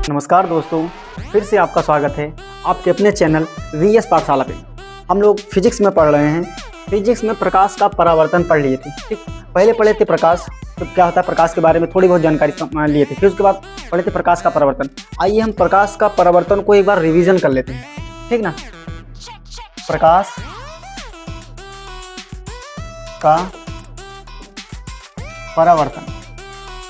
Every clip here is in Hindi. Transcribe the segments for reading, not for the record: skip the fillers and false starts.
नमस्कार दोस्तों, फिर से आपका स्वागत है आपके अपने चैनल वीएस पाठशाला पे। हम लोग फिजिक्स में पढ़ रहे हैं। फिजिक्स में प्रकाश का परावर्तन पढ़ लिए थे। ठीक, पहले पढ़े थे प्रकाश, तो क्या होता है प्रकाश के बारे में थोड़ी बहुत जानकारी लिए थे। फिर उसके बाद पढ़े थे प्रकाश का परावर्तन। आइए हम प्रकाश का परावर्तन को एक बार रिवीजन कर लेते हैं, ठीक ना। प्रकाश का परावर्तन,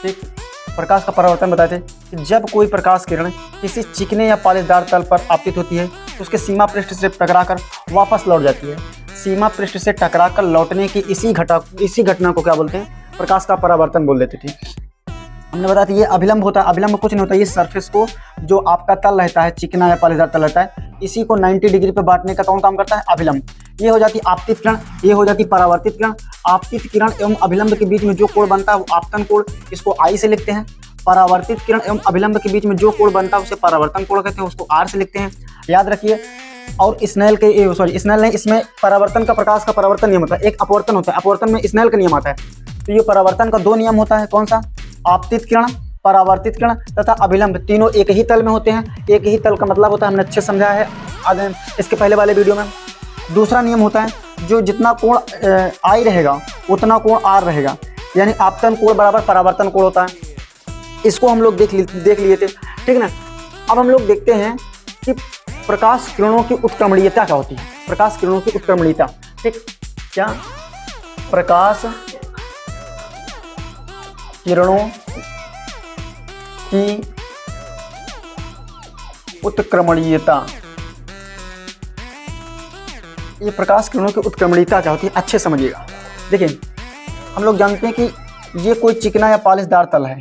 ठीक। प्रकाश का परावर्तन बताते हैं कि जब कोई प्रकाश किरण किसी चिकने या पालिशदार तल पर आपतित होती है तो उसके सीमा पृष्ठ से टकराकर वापस लौट जाती है। सीमा पृष्ठ से टकराकर लौटने की इसी घटना को क्या बोलते हैं? प्रकाश का परावर्तन बोल देते थे। हमने बताया था ये अभिलंब होता है। अभिलंब कुछ नहीं होता, ये सरफेस को जो आपका तल रहता है, चिकना या पालिशदार तल रहता है, इसी को 90 डिग्री पे बांटने का कौन काम करता है? अभिलंब। ये हो जाती आपतित किरण, ये हो जाती परावर्तित किरण। आपतित किरण एवं अभिलंब के बीच में जो कोण बनता है वो आपतन कोण, इसको आई से लिखते हैं। परावर्तित किरण एवं अभिलंब के बीच में जो कोण बनता है उसे परावर्तन कोण कहते हैं, उसको आर से लिखते हैं, याद रखिए। और स्नेल नहीं, इसमें परावर्तन का प्रकाश का परावर्तन नियम होता है, एक अपवर्तन होता है। अपवर्तन में स्नेल का नियम आता है। तो ये परावर्तन का दो नियम होता है, कौन सा? आपतित किरण, परावर्तित किरण तथा अभिलंब, तीनों एक ही तल में होते हैं। एक ही तल का मतलब होता है, हमने अच्छे समझाया है इसके पहले वाले वीडियो में। दूसरा नियम होता है जो जितना कोण आई रहेगा उतना कोण आर रहेगा, यानी आपतन कोण बराबर परावर्तन कोण होता है। इसको हम लोग देख लिए थे, ठीक ना। अब हम लोग देखते हैं कि प्रकाश किरणों की उत्क्रमणीयता क्या होती है। प्रकाश किरणों की उत्क्रमणीयता, ठीक। क्या? प्रकाश किरणों की उत्क्रमणीयता, ये प्रकाश किरणों की उत्क्रमणीयता क्या होती है, अच्छे समझिएगा। देखिए, हम लोग जानते हैं कि ये कोई चिकना या पालिशदार तल है,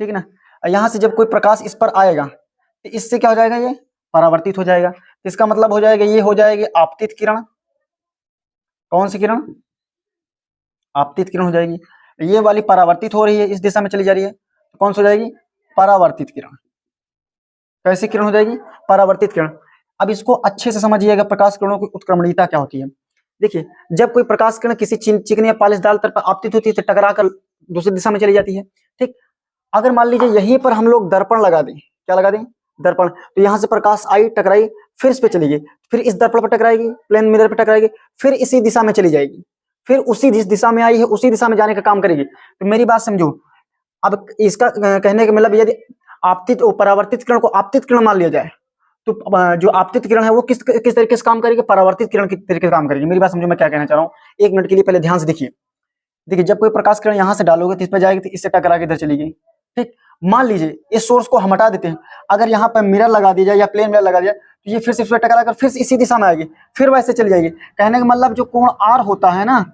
ठीक ना। यहाँ से जब कोई प्रकाश इस पर आएगा तो इससे क्या हो जाएगा? ये परावर्तित हो जाएगा। इसका मतलब हो जाएगा ये हो जाएगी आपतित किरण। कौन सी किरण? आपतित किरण हो जाएगी। ये वाली परावर्तित हो रही है, इस दिशा में चली जा रही है, तो कौन सी हो जाएगी? परावर्तित किरण। कैसी किरण हो जाएगी? परावर्तित किरण। अब इसको अच्छे से समझिएगा, प्रकाश किरणों की उत्क्रमणीयता क्या होती है। देखिए, जब कोई प्रकाश किरण किसी चिकने या पालिशदार तल पर आपतित होती है तो टकरा कर दूसरी दिशा में चली जाती है, ठीक। अगर मान लीजिए यहीं पर हम लोग दर्पण लगा दें, क्या लगा दें? दर्पण। तो यहाँ से प्रकाश आई, टकराई, फिर इस पे चली गई, फिर इस दर्पण पर टकराएगी, प्लेन मिरर पर टकराएगी, फिर इसी दिशा में चली जाएगी, फिर उसी जिस दिशा में आई है उसी दिशा में जाने का काम करेगी। तो मेरी बात समझो। अब इसका कहने का मतलब यदि आपतित और परावर्तित किरण को आपतित किरण मान लिया जाए तो जो आपतित किरण है वो किस तरीके से काम करेगी? परावर्तित किरण की तरीके से काम करेगी। मेरी बात समझो मैं क्या कहना चाह रहा हूँ, एक मिनट के लिए पहले ध्यान से देखिए। देखिए, जब कोई प्रकाश किरण यहाँ से डालोगे तो इस पर जाएगी, तो इससे टकरा के इधर चली गई, ठीक। मान लीजिए इस सोर्स को हम हटा देते हैं, अगर यहाँ पर मिरर लगा दिया जाए या प्लेन मिरर लगा दिया तो ये फिर से इस पर टकरा कर फिर इसी दिशा में आएगी, फिर वैसे चली जाएगी। कहने का मतलब जो कोण आर होता है ना,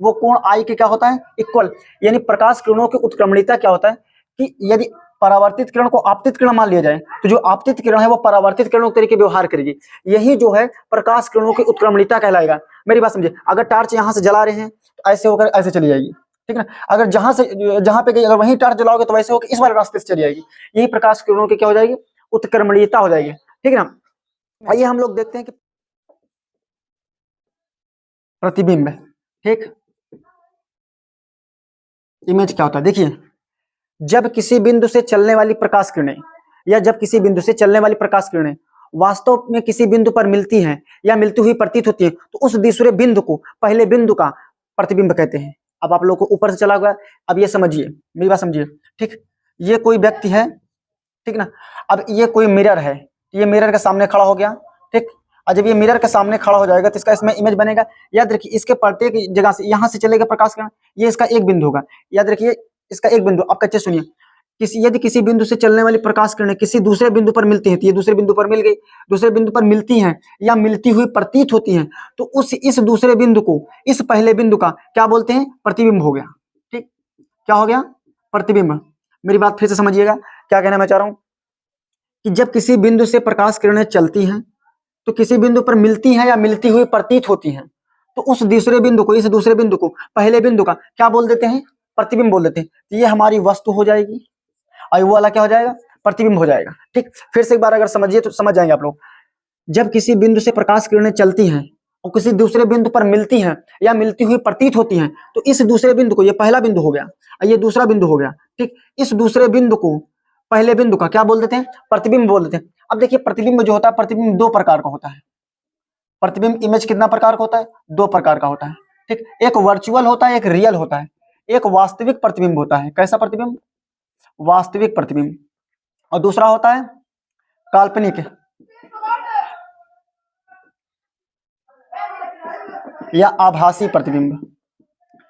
वो कोण आई के क्या होता है? इक्वल। यानी प्रकाश किरणों की उत्क्रमणीयता क्या होता है कि यदि परावर्तित किरण को आपतित किरण मान लिया जाए तो जो आपतित किरण है वो परावर्तित किरणों के तरीके व्यवहार करेगी। यही जो है प्रकाश किरणों की उत्क्रमणीयता कहलाएगा। मेरी बात समझिए, अगर टार्च यहाँ से जला रहे हैं तो ऐसे होकर ऐसे चली जाएगी, ठीक ना। अगर जहां पे गई, अगर वहीं टार्च जलाओगे तो वैसे होकर इस वाले रास्ते से चली जाएगी। यही प्रकाश किरणों की क्या हो जाएगी? उत्क्रमणीयता हो जाएगी, ठीक है ना। आइए हम लोग देखते हैं कि प्रतिबिंब, ठीक, इमेज क्या होता है। देखिए, जब किसी बिंदु से चलने वाली प्रकाश किरणें वास्तव में किसी बिंदु पर मिलती हैं या मिलती हुई प्रतीत होती है तो उस दूसरे बिंदु को पहले बिंदु का प्रतिबिंब कहते हैं। अब आप लोगों को ऊपर से चला गया, अब ये समझिए, मेरी बात समझिए, ठीक। ये कोई व्यक्ति है, ठीक ना। अब ये कोई मिरर है, ये मिरर के सामने खड़ा हो गया, ठीक। और जब ये मिरर के सामने खड़ा हो जाएगा तो इसका इसमें इमेज बनेगा। याद रखिए, इसके प्रत्येक जगह से यहाँ से चलेगा प्रकाश किरण, ये इसका एक बिंदु होगा। याद रखिए, इसका एक बिंदु। आप कच्चे सुनिए, यदि किसी बिंदु से चलने वाली प्रकाश किरणें किसी दूसरे बिंदु पर मिलती है तो ये दूसरे बिंदु पर मिल गई, दूसरे बिंदु पर मिलती हैं या मिलती हुई प्रतीत होती हैं तो इस दूसरे बिंदु को इस पहले बिंदु का क्या बोलते हैं? प्रतिबिंब हो गया, ठीक। क्या हो गया? प्रतिबिंब। मेरी बात फिर से समझिएगा, क्या कहना मैं चाह रहा हूं कि जब किसी बिंदु से प्रकाश किरणें चलती हैं तो किसी बिंदु पर मिलती हैं या मिलती हुई प्रतीत होती हैं तो उस दूसरे बिंदु को, इस दूसरे बिंदु को पहले बिंदु का क्या बोल देते हैं? प्रतिबिंब बोल देते हैं। तो ये हमारी वस्तु हो जाएगी और वो वाला क्या हो जाएगा? प्रतिबिंब हो जाएगा, ठीक। फिर से एक बार अगर समझिए तो समझ जाएंगे आप लोग। जब किसी बिंदु से प्रकाश किरणें चलती हैं और किसी दूसरे बिंदु पर मिलती हैं या मिलती हुई प्रतीत होती हैं तो इस दूसरे बिंदु को, ये पहला बिंदु हो गया, ये दूसरा बिंदु हो गया, ठीक। इस दूसरे बिंदु को पहले बिंदु का क्या बोल देते हैं, प्रतिबिंब बोल देते हैं। अब देखिए प्रतिबिंब जो होता है, प्रतिबिंब दो प्रकार का होता है। प्रतिबिंब इमेज कितना प्रकार का होता है, दो प्रकार का होता है। ठीक, एक वर्चुअल होता है, एक रियल होता है। एक वास्तविक प्रतिबिंब होता है, कैसा प्रतिबिंब, वास्तविक प्रतिबिंब, और दूसरा होता है काल्पनिक या आभासी प्रतिबिंब।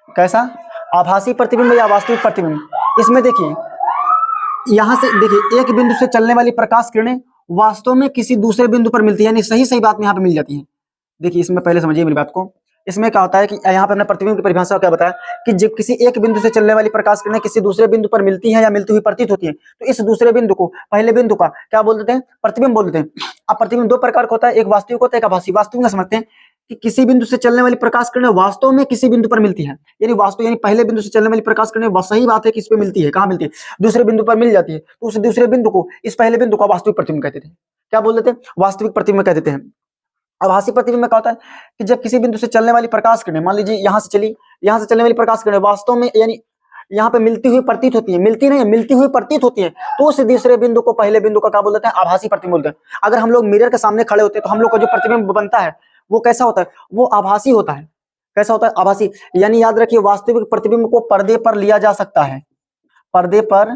कैसा, आभासी प्रतिबिंब या वास्तविक प्रतिबिंब। इसमें देखिए यहां से देखिए एक बिंदु से चलने वाली प्रकाश किरणें वास्तव में किसी दूसरे बिंदु पर मिलती है, यानी सही सही बात में यहाँ पे मिल जाती है। देखिए इसमें पहले समझिए मेरी बात को। इसमें क्या होता है कि यहाँ पे हमने प्रतिबिंब की परिभाषा क्या बताया कि जब किसी एक बिंदु से चलने वाली प्रकाश किरणें किसी दूसरे बिंदु पर मिलती है या मिलती हुई प्रतीत होती है, तो इस दूसरे बिंदु को पहले बिंदु का क्या बोल देते हैं, प्रतिबिंब बोल देते हैं। अब प्रतिबिंब दो प्रकार का होता है, एक वास्तविक होता है, एक आभासी। वास्तविक में समझते हैं कि किसी बिंदु से चलने वाली प्रकाश किरणें वास्तव में किसी बिंदु पर मिलती है, यानी वास्तव यानी पहले बिंदु से चलने वाली प्रकाश किरणें सही बात है कि इस पे मिलती है, कहाँ मिलती है, दूसरे बिंदु पर मिल जाती है, तो उस दूसरे बिंदु को इस पहले बिंदु का वास्तविक प्रतिबिंब कहते थे। क्या बोल देते हैं, वास्तविक प्रतिबिंब कह देते हैं। आभासी प्रतिबिंब में क्या होता है कि जब किसी बिंदु से चलने वाली प्रकाश किरणें, मान लीजिए यहां से चली, यहां से चलने वाली प्रकाश किरणें वास्तव में यानी यहाँ पे मिलती हुई प्रतीत होती है, मिलती नहीं है, मिलती हुई प्रतीत होती है, तो उस दूसरे बिंदु को पहले बिंदु का क्या बोल देते हैं, आभासी प्रतिबिंब बोलते हैं। अगर हम लोग मिरर के सामने खड़े होते हैं तो हम लोग का जो प्रतिबिंब बनता है वो कैसा होता है, वो आभासी होता है। कैसा होता है, आभासी। यानी याद रखिए वास्तविक प्रतिबिंब को पर्दे पर लिया जा सकता है, पर्दे पर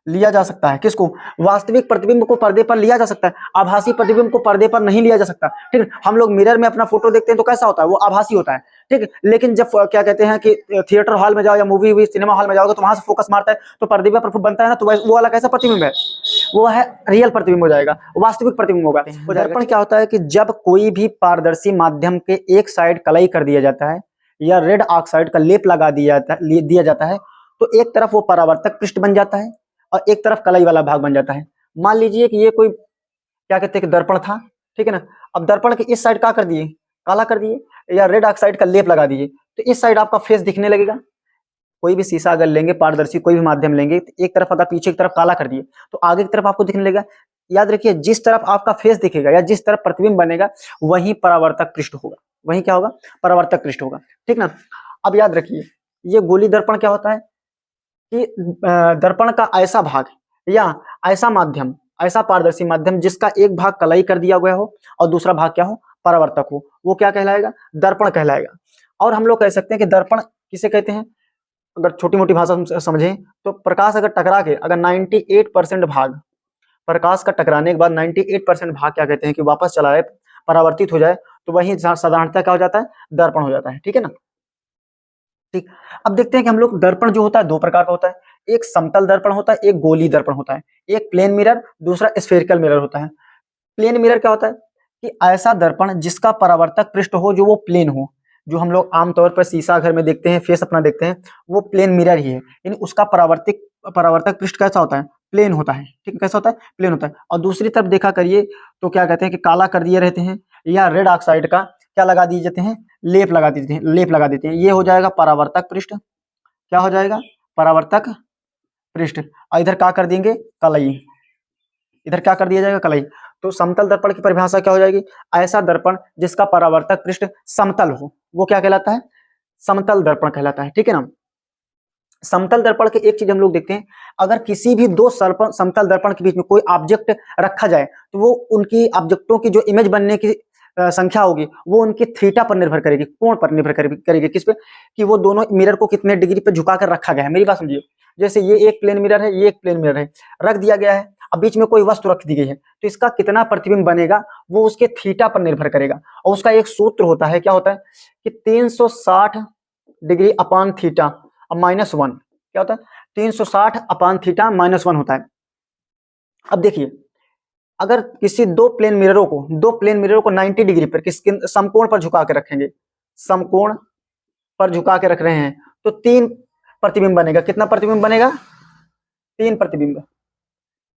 लिया जा सकता है। किसको, वास्तविक प्रतिबिंब को पर्दे पर लिया जा सकता है, आभासी प्रतिबिंब को पर्दे पर नहीं लिया जा सकता। ठीक है, हम लोग मिरर में अपना फोटो देखते हैं तो कैसा होता है, वो आभासी होता है। ठीक है, लेकिन जब क्या कहते हैं कि थिएटर हॉल में जाओ या मूवी हुई सिनेमा हॉल में जाओगे तो वहां से फोकस मारता है तो पर्दे पर बनता है ना, तो वो वाला कैसा प्रतिबिंब है, वो है रियल प्रतिबिंब हो जाएगा, वास्तविक प्रतिबिंब होगा। दर्पण क्या होता है कि जब कोई भी पारदर्शी माध्यम के एक साइड कलई कर दिया जाता है या रेड ऑक्साइड का लेप लगा दिया जाता है तो एक तरफ वो परावर्तक पृष्ठ बन जाता है और एक तरफ कलई वाला भाग बन जाता है। मान लीजिए कि ये कोई क्या कहते हैं कि दर्पण था, ठीक है ना, अब दर्पण के इस साइड क्या कर दिए, काला कर दिए या रेड ऑक्साइड का लेप लगा दिए, तो इस साइड आपका फेस दिखने लगेगा। कोई भी शीशा अगर लेंगे, पारदर्शी कोई भी माध्यम लेंगे, तो एक तरफ अगर पीछे की तरफ काला कर दिए तो आगे की तरफ आपको दिखने लगेगा। याद रखिए जिस तरफ आपका फेस दिखेगा या जिस तरफ प्रतिबिंब बनेगा वही परावर्तक पृष्ठ होगा, वही क्या होगा, परावर्तक पृष्ठ होगा। ठीक ना। अब याद रखिए ये गोली दर्पण क्या होता है कि दर्पण का ऐसा भाग या ऐसा माध्यम, ऐसा पारदर्शी माध्यम जिसका एक भाग कलई कर दिया गया हो और दूसरा भाग क्या हो, परावर्तक हो, वो क्या कहलाएगा, दर्पण कहलाएगा। और हम लोग कह सकते हैं कि दर्पण किसे कहते हैं, अगर छोटी मोटी भाषा समझें तो प्रकाश अगर टकरा के अगर 98% भाग, प्रकाश का टकराने के बाद 98% भाग क्या कहते हैं कि वापस चला जाए, परावर्तित हो जाए, तो वही साधारणतः क्या हो जाता है, दर्पण हो जाता है। ठीक है ना। ठीक, अब देखते हैं कि हम लोग दर्पण जो होता है दो प्रकार का होता है, एक समतल दर्पण होता है, एक गोली दर्पण होता है, एक प्लेन मिरर, दूसरा स्फेरिकल मिरर होता है। प्लेन मिरर क्या होता है कि ऐसा दर्पण जिसका परावर्तक पृष्ठ हो जो वो प्लेन हो, जो हम लोग आमतौर पर शीशा घर में देखते हैं, फेस अपना देखते हैं, वो प्लेन मिरर ही है, यानी उसका परावर्तक पृष्ठ कैसा होता है, प्लेन होता है। ठीक है, कैसा होता है, प्लेन होता है। और दूसरी तरफ देखा करिए तो क्या कहते हैं कि काला कर दिए रहते हैं या रेड ऑक्साइड का क्या लगा दिए जाते हैं, लेप लगा देते हैं, ये हो जाएगा परावर्तक पृष्ठ। क्या हो जाएगा, परावर्तक पृष्ठ। और इधर क्या कर देंगे, कलई, इधर क्या कर दिया जाएगा, कलई। तो समतल दर्पण की परिभाषा क्या हो जाएगी, ऐसा दर्पण जिसका परावर्तक पृष्ठ समतल हो, वो क्या कहलाता है, समतल दर्पण कहलाता है। ठीक है ना। समतल दर्पण के एक चीज हम लोग देखते हैं, अगर किसी भी दो समतल दर्पण के बीच में कोई ऑब्जेक्ट रखा जाए तो वो उनकी ऑब्जेक्टों की जो इमेज बनने की संख्या होगी वो उनके थीटा पर निर्भर करेगी, कोण पर निर्भर करेगी। किस पे, कि वो दोनों मिरर को कितने डिग्री पे झुका कर रखा गया है। मेरी बात समझिए, जैसे ये एक प्लेन मिरर है, ये एक प्लेन मिरर है, रख दिया गया है, अब बीच में कोई वस्तु रख दी गई है, तो इसका कितना प्रतिबिंब बनेगा वो उसके थीटा पर निर्भर करेगा। और उसका एक सूत्र होता है, क्या होता है कि 360 डिग्री अपान थीटा और -1, क्या होता है 360 अपान थीटा -1 होता है। अब देखिए अगर किसी दो प्लेन मिररों को 90 डिग्री पर किसके समकोण पर झुका के रखेंगे, समकोण पर झुका के रख रहे हैं, तो 3 प्रतिबिंब बनेगा। कितना प्रतिबिंब बनेगा, 3 प्रतिबिंब।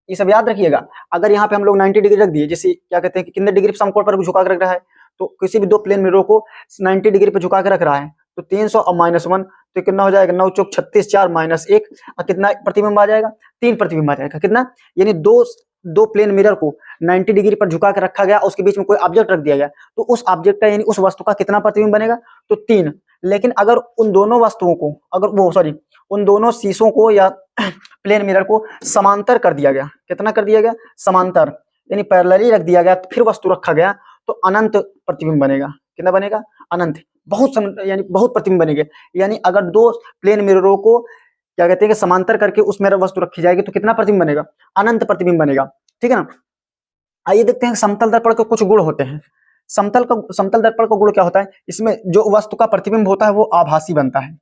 ये सब याद रखिएगा। अगर यहाँ पे हम लोग 90 डिग्री रख दिए, जैसे क्या कहते हैं कि कितने डिग्री समकोण पर झुका के रख रहा है, तो किसी भी दो प्लेन मिररों को 90 डिग्री पर झुका के रख रहा है, तो 300 और -1 तो कितना हो जाएगा, 9 चौक 36, 4 -1, और कितना प्रतिबिंब आ जाएगा, 3 प्रतिबिंब आ जाएगा। कितना, यानी दो प्लेन मिरर को 90 डिग्री पर झुका के रखा गया, उसके बीच में कोई ऑब्जेक्ट रख दिया गया, तो उस ऑब्जेक्ट का यानी उस वस्तु का कितना प्रतिबिंब बनेगा, तो 3। लेकिन अगर उन दोनों वस्तुओं को उन दोनों शीशों को या प्लेन मिरर को समांतर कर दिया गया, कितना कर दिया गया, समांतर, यानी पैरेलली रख दिया गया, फिर वस्तु रखा गया, तो अनंत प्रतिबिंब बनेगा। कितना बनेगा, अनंत, यानी बहुत प्रतिबिंब बनेंगे। यानी अगर दो प्लेन मिररों को क्या कहते हैं कि समांतर करके उसमें वस्तु रखी जाएगी तो कितना प्रतिबिंब बनेगा, अनंत प्रतिबिंब बनेगा। ठीक है ना। आइए देखते हैं समतल दर्पण के कुछ गुण होते हैं। समतल दर्पण का गुण क्या होता है, इसमें जो वस्तु का प्रतिबिंब होता है वो आभासी बनता है।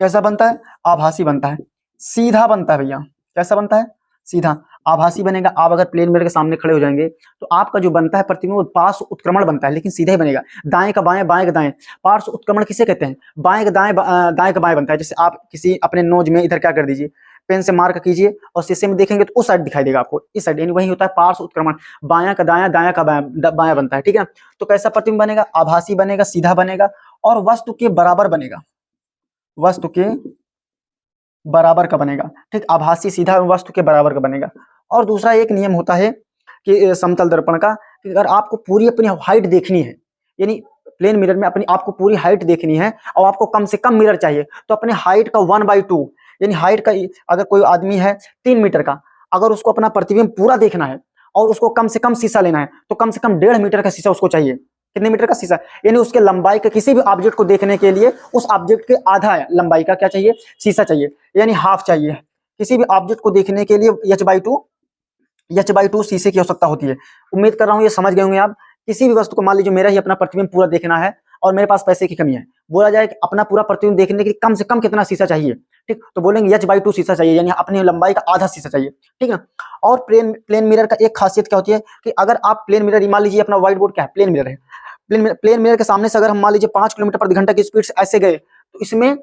कैसा बनता है, आभासी बनता है, सीधा बनता है भैया। कैसा बनता है, सीधा, आभासी बनेगा। आप अगर प्लेन मिरर के सामने खड़े हो जाएंगे तो आपका जो बनता है प्रतिबिंब वो पार्श्व उत्क्रमण बनता है, लेकिन सीधा ही बनेगा, दाएं का बाएं, बाएं का दाएं। पार्श्व उत्क्रमण किसे कहते हैं, बाएं का दाएं, दाएं का बाएं बनता है। जैसे आप किसी अपने नोज में इधर क्या कर दीजिए, पेन से मार्क कीजिए और शीशे में देखेंगे तो उस साइड दिखाई देगा आपको, इस साइड, यानी वही होता है पार्श्व उत्क्रमण। बायां का दायां, दायां का बायां बनता है। ठीक है, तो कैसा प्रतिबिंब बनेगा, आभासी बनेगा, सीधा बनेगा और वस्तु के बराबर बनेगा, वस्तु के बराबर का बनेगा। ठीक, आभासी, सीधा, वस्तु के बराबर का बनेगा। और दूसरा एक नियम होता है कि समतल दर्पण का, कि अगर आपको पूरी अपनी हाइट देखनी है, यानी प्लेन मिरर में अपनी आपको पूरी हाइट देखनी है और आपको कम से कम मिरर चाहिए, तो अपने हाइट का 1/2, यानी हाइट का, अगर कोई आदमी है 3 मीटर का, अगर उसको अपना प्रतिबिंब पूरा देखना है और उसको कम से कम शीशा लेना है तो कम से कम 1.5 मीटर का शीशा उसको चाहिए। कितने मीटर का शीशा, यानी उसके लंबाई के किसी भी ऑब्जेक्ट को देखने के लिए उस ऑब्जेक्ट के आधा लंबाई का क्या चाहिए, शीशा चाहिए, यानी हाफ चाहिए। किसी भी ऑब्जेक्ट को देखने के लिए h/2 शीशे की आवश्यकता होती है। उम्मीद कर रहा हूं ये समझ गए होंगे आप। किसी भी वस्तु को, मान लीजिए मेरा ही अपना प्रतिबिंब पूरा देखना है और मेरे पास पैसे की कमी है, बोला जाए कि अपना पूरा प्रतिबिंब देखने के लिए कम से कम कितना शीशा चाहिए, ठीक, तो बोलेंगे h/2 शीशा चाहिए, यानी अपनी लंबाई का आधा शीशा चाहिए। ठीक है। और प्लेन मिरर का एक खासियत क्या होती है कि अगर आप प्लेन मिरर, मान लीजिए अपना व्हाइट बोर्ड क्या है, प्लेन मिरर है, प्लेन मिरर के सामने से अगर हम मान लीजिए 5 किलोमीटर प्रति घंटा की स्पीड से ऐसे गए तो इसमें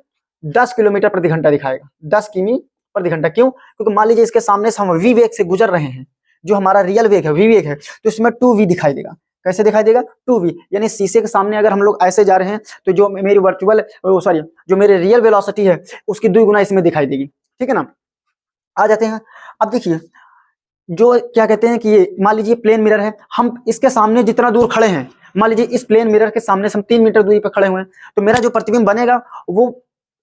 10 किलोमीटर प्रति घंटा दिखाएगा, 10 किमी प्रति घंटा। क्यों, क्योंकि मान लीजिए इसके सामने से हम v वेग से गुजर रहे हैं, जो हमारा रियल वेग है, v वेग है, तो इसमें 2v दिखाई देगा। कैसे दिखाई देगा, 2v, यानी शीशे के सामने अगर हम लोग ऐसे जा रहे हैं तो जो मेरी जो मेरे रियल वेलोसिटी है उसकी 2 गुना इसमें दिखाई देगी। ठीक है ना। आ जाते हैं, अब देखिए जो क्या कहते हैं कि ये मान लीजिए प्लेन मिरर है, हम इसके सामने जितना दूर खड़े हैं, मान लीजिए इस प्लेन मिरर के सामने से हम 3 मीटर दूरी पर खड़े हुए हैं, तो मेरा जो प्रतिबिंब बनेगा वो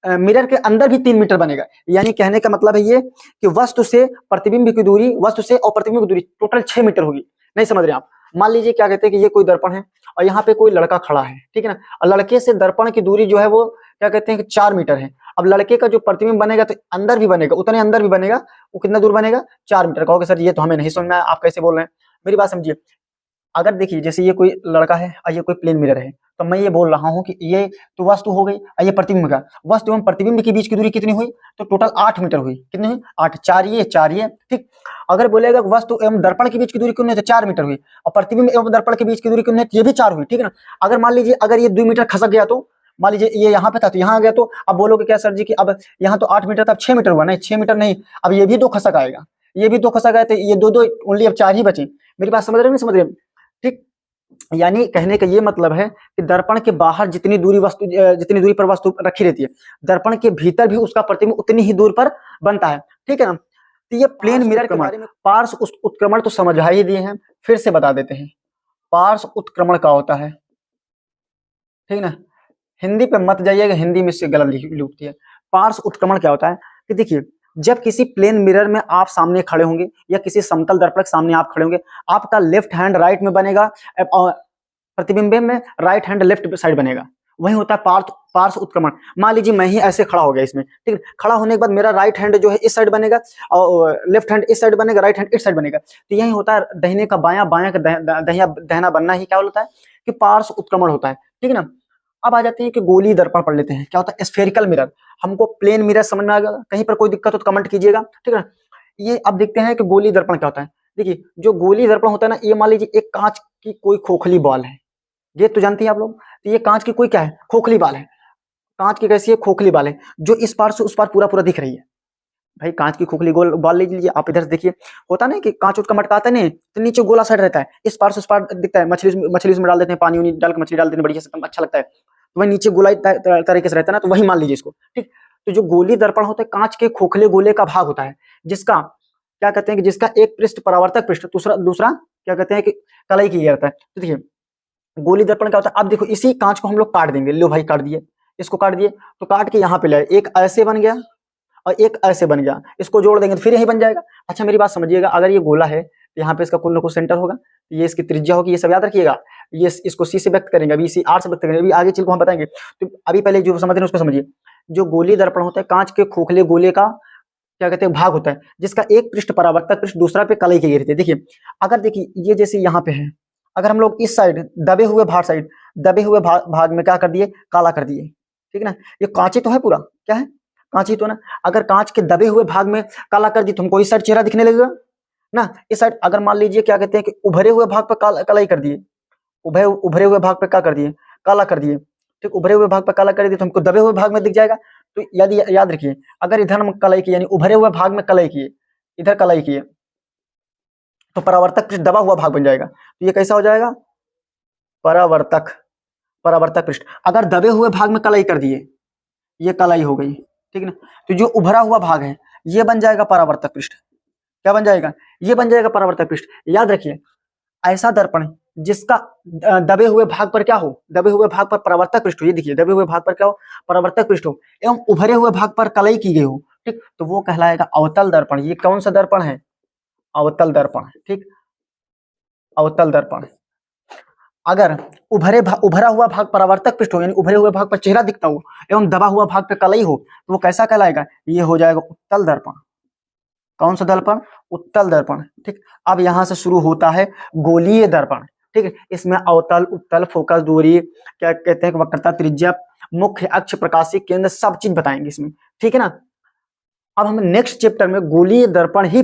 मिरर के अंदर भी 3 मीटर बनेगा। यानी कहने का मतलब है ये कि वस्तु से प्रतिबिंब की दूरी, वस्तु से और प्रतिबिंब की दूरी टोटल 6 मीटर होगी। नहीं समझ रहे आप। मान लीजिए क्या कहते हैं कि ये कोई दर्पण है और यहाँ पे कोई लड़का खड़ा है, ठीक है ना, और लड़के से दर्पण की दूरी जो है वो क्या कहते हैं कि 4 मीटर है। अब लड़के का जो प्रतिबिंब बनेगा तो अंदर भी बनेगा, उतने अंदर भी बनेगा, वो कितना दूर बनेगा, 4 मीटर। कहोगे सर ये तो हमें नहीं समझ में आया, आप कैसे बोल रहे हैं, मेरी बात समझिए। अगर देखिए जैसे ये कोई लड़का है और ये कोई प्लेन मिरर है, तो मैं ये बोल रहा हूँ कि ये तो वस्तु हो गई और ये प्रतिबिंब का, वस्तु एवं प्रतिबिंब के बीच की दूरी कितनी हुई, तो टोटल 8 मीटर हुई। कितनी हुई, 8, 4 ये, ठीक। अगर बोलेगा वस्तु एवं दर्पण के बीच की दूरी कितनी, तो 4 मीटर हुई, और प्रतिबिंब एवं दर्पण के बीच की दूरी कितनी, ये भी 4 हुई। ठीक है ना। अगर मान लीजिए अगर ये 2 मीटर खसक गया, तो मान लीजिए ये यहाँ पे था तो यहाँ आ गया, तो अब बोलोगे क्या सर जी कि अब यहाँ तो 8 मीटर था, अब 6 मीटर हुआ, नहीं 6 मीटर नहीं, अब ये भी 2 खसक आएगा, ये भी 2 खसक आए, तो ये 2 ओनली अब 4 ही बचे। मेरी बात समझ रहे नहीं समझ रहे, ठीक। यानी कहने का ये मतलब है कि दर्पण के बाहर जितनी दूरी पर वस्तु रखी रहती है, दर्पण के भीतर भी उसका प्रतिबिंब उतनी ही दूर पर बनता है। ठीक है ना। तो ये प्लेन मिरर के बारे में पार्श्व उत्क्रमण तो समझा ही दिए हैं, फिर से बता देते हैं। पार्श्व उत्क्रमण क्या होता है, ठीक ना, हिंदी पे मत जाइएगा, हिंदी में इससे गलत लिखती है। पार्श्व उत्क्रमण क्या होता है कि देखिए जब किसी प्लेन मिरर में आप सामने खड़े होंगे या किसी समतल दर्पण के सामने आप खड़े होंगे, आपका लेफ्ट हैंड राइट में बनेगा, प्रतिबिंब में राइट हैंड लेफ्ट साइड बनेगा, वही होता है पार्श्व उत्क्रमण। मान लीजिए मैं ही ऐसे खड़ा हो गया इसमें, ठीक है, खड़ा होने के बाद मेरा राइट हैंड जो है इस साइड बनेगा और लेफ्ट हैंड इस साइड बनेगा, राइट हैंड इस साइड बनेगा, तो यही होता है दाहिने का बायां, बायां का दहना बनना ही क्या होता है कि पार्श्व उत्क्रमण होता है। ठीक है ना। अब आ जाते हैं कि गोली दर्पण पढ़ लेते हैं, क्या होता है स्फेरिकल मिरर। हमको प्लेन मिरर समझ में आ गया, कहीं पर कोई दिक्कत हो तो कमेंट कीजिएगा, ठीक है। ये अब देखते हैं कि गोली दर्पण क्या होता है। देखिए जो गोली दर्पण होता है ना, ये मान लीजिए एक कांच की कोई खोखली बॉल है, ये तो जानते हैं आप लोग, तो ये कांच की कोई क्या है, खोखली बॉल है। कांच की कैसी है, खोखली बॉल है, जो इस पार से उस पार पूरा पूरा दिख रही है। भाई कांच की खोखली गोल बॉल ले लीजिए, आप इधर से देखिए, होता ना कि कांच उठ का मटकाता नहीं तो नीचे गोला साइड रहता है, इस पार से उस पार दिखता है। मछली उसमें डाल देते हैं, पानी डाल के मछली डाल देते हैं, बढ़िया से अच्छा लगता है, तो वही नीचे गोलाई तरीके से रहता है ना, तो वही मान लीजिए इसको, ठीक। तो जो गोली दर्पण होता है कांच के खोखले गोले का भाग होता है, जिसका क्या कहते हैं कि जिसका एक पृष्ठ परावर्तक पृष्ठ, दूसरा क्या कहते हैं कि कलाई की रहता है। तो देखिए गोली दर्पण क्या होता है? अब देखो इसी कांच को हम लोग काट देंगे, लो भाई काट दिए, इसको काट दिए, तो काट के यहाँ पे ले, एक ऐसे बन गया और एक ऐसे बन गया, इसको जोड़ देंगे तो फिर यही बन जाएगा। अच्छा मेरी बात समझिएगा, अगर ये गोला है तो यहाँ पे इसका कुछ न कुछ सेंटर होगा, ये इसकी त्रिज्या होगी, ये सब याद रखिएगा। ये इसको सी से व्यक्त करेंगे, अभी सी आर से व्यक्त करेंगे, अभी आगे चल को हम बताएंगे। तो अभी पहले जो समझ रहे हैं उसको समझिए। जो गोली दर्पण होता है, कांच के खोखले गोले का क्या कहते हैं, भाग होता है, जिसका एक पृष्ठ परावर्तक पृष्ठ दूसरा पे कलई के गिरते हैं। देखिए अगर देखिए ये जैसे यहाँ पे है, अगर हम लोग इस साइड दबे हुए भाग साइड, दबे हुए भाग में क्या कर दिए, काला कर दिए, ठीक है ना। ये कांची तो है पूरा, क्या है, कांची तो ना। अगर कांच के दबे हुए भाग में काला कर दी तो हमको इस साइड चेहरा दिखने लगेगा ना। इस साइड अगर मान लीजिए क्या कहते हैं कि उभरे हुए भाग पर काला ही कर दिए, उभरे हुए भाग पे क्या कर दिए, काला कर दिए, ठीक, उभरे हुए भाग पर काला कर दिए तो हमको दबे हुए भाग में दिख जाएगा। तो यदि याद रखिए, अगर इधर हम कलई किए यानी उभरे हुए भाग में कलई किए, इधर कलई किए, तो परावर्तक पृष्ठ दबा हुआ भाग बन जाएगा। तो ये कैसा हो जाएगा, परावर्तक पृष्ठ। अगर दबे हुए भाग में कलई कर दिए, ये कलई हो गई, ठीक है ना। तो जो उभरा हुआ भाग है ये बन जाएगा परावर्तक पृष्ठ। क्या बन जाएगा, ये बन जाएगा परावर्तक पृष्ठ। याद रखिए, ऐसा दर्पण जिसका दबे हुए भाग पर क्या हो, दबे हुए भाग पर परावर्तक पृष्ठ हो, ये देखिए दबे हुए भाग पर क्या हो, परावर्तक पृष्ठ हो, एवं उभरे हुए भाग पर कलई की गई हो, ठीक, तो वो कहलाएगा अवतल दर्पण। ये कौन सा दर्पण है, अवतल दर्पण, ठीक, अवतल दर्पण। अगर उभरा हुआ भाग परावर्तक पृष्ठ हो, यानी उभरे हुए भाग पर चेहरा दिखता हो एवं दबा हुआ भाग पे कलई हो, तो वो कैसा कहलाएगा, ये हो जाएगा उत्तल दर्पण। कौन सा दर्पण, उत्तल दर्पण, ठीक। अब यहां से शुरू होता है गोलीय दर्पण, ठीक है। इसमें अवतल, उत्तल, फोकस दूरी, क्या कहते हैं, वक्रता, त्रिज्या, मुख्य अक्ष, प्रकाशिक केंद्र, सब चीज बताएंगे इसमें, ठीक है ना। अब हम नेक्स्ट चैप्टर में गोलीय दर्पण ही